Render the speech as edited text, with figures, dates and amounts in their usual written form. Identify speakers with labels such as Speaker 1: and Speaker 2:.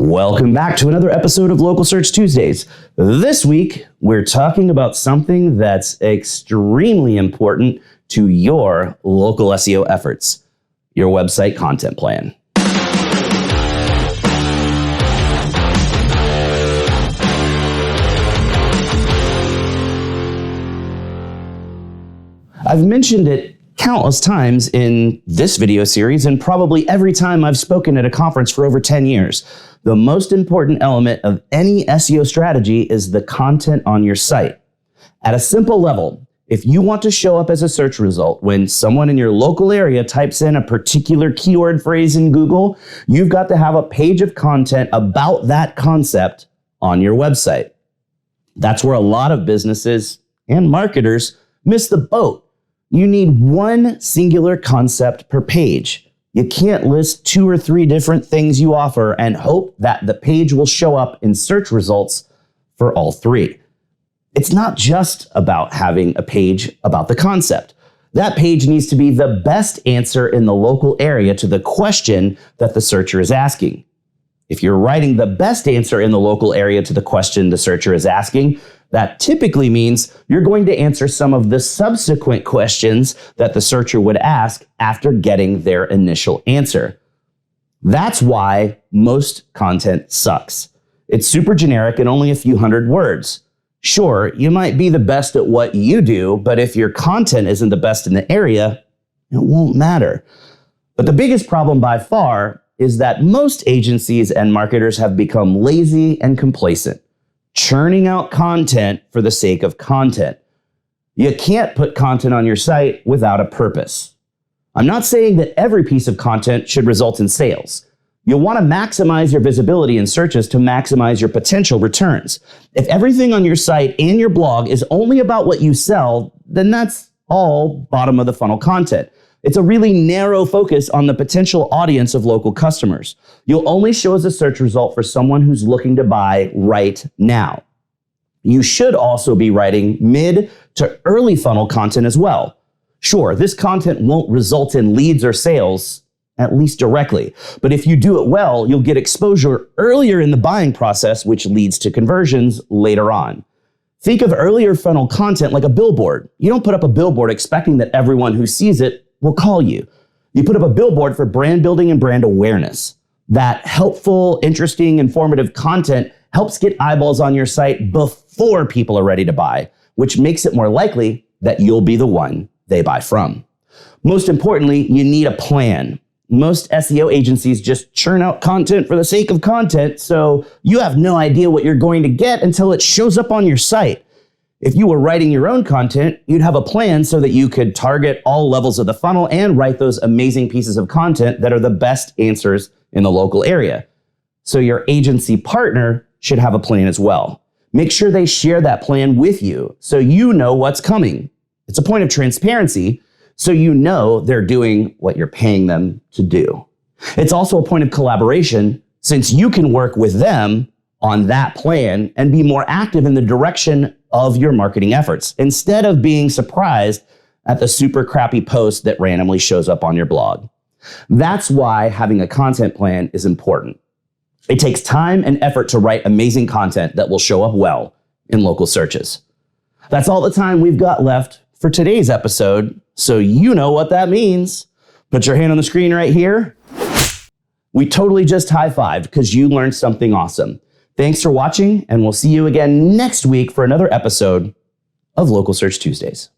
Speaker 1: Welcome back to another episode of Local Search Tuesdays. This week, we're talking about something that's extremely important to your local SEO efforts, your website content plan. I've mentioned it countless times in this video series and probably every time I've spoken at a conference for over 10 years. The most important element of any SEO strategy is the content on your site. At a simple level, if you want to show up as a search result when someone in your local area types in a particular keyword phrase in Google, you've got to have a page of content about that concept on your website. That's where a lot of businesses and marketers miss the boat. You need one singular concept per page. You can't list 2 or 3 different things you offer and hope that the page will show up in search results for all 3. It's not just about having a page about the concept. That page needs to be the best answer in the local area to the question that the searcher is asking. If you're writing the best answer in the local area to the question the searcher is asking, that typically means you're going to answer some of the subsequent questions that the searcher would ask after getting their initial answer. That's why most content sucks. It's super generic and only a few hundred words. Sure, you might be the best at what you do, but if your content isn't the best in the area, it won't matter. But the biggest problem by far is that most agencies and marketers have become lazy and complacent, churning out content for the sake of content. You can't put content on your site without a purpose. I'm not saying that every piece of content should result in sales. You'll want to maximize your visibility in searches to maximize your potential returns. If everything on your site and your blog is only about what you sell, then that's all bottom of the funnel content. It's a really narrow focus on the potential audience of local customers. You'll only show as a search result for someone who's looking to buy right now. You should also be writing mid to early funnel content as well. Sure, this content won't result in leads or sales, at least directly. But if you do it well, you'll get exposure earlier in the buying process, which leads to conversions later on. Think of earlier funnel content like a billboard. You don't put up a billboard expecting that everyone who sees it will call you. You put up a billboard for brand building and brand awareness. That helpful, interesting, informative content helps get eyeballs on your site before people are ready to buy, which makes it more likely that you'll be the one they buy from. Most importantly, you need a plan. Most SEO agencies just churn out content for the sake of content, so you have no idea what you're going to get until it shows up on your site. If you were writing your own content, you'd have a plan so that you could target all levels of the funnel and write those amazing pieces of content that are the best answers in the local area. So your agency partner should have a plan as well. Make sure they share that plan with you so you know what's coming. It's a point of transparency so you know they're doing what you're paying them to do. It's also a point of collaboration since you can work with them on that plan and be more active in the direction of your marketing efforts instead of being surprised at the super crappy post that randomly shows up on your blog. That's why having a content plan is important. It takes time and effort to write amazing content that will show up well in local searches. That's all the time we've got left for today's episode, so you know what that means. Put your hand on the screen right here. We totally just high-fived because you learned something awesome. Thanks for watching, and we'll see you again next week for another episode of Local Search Tuesdays.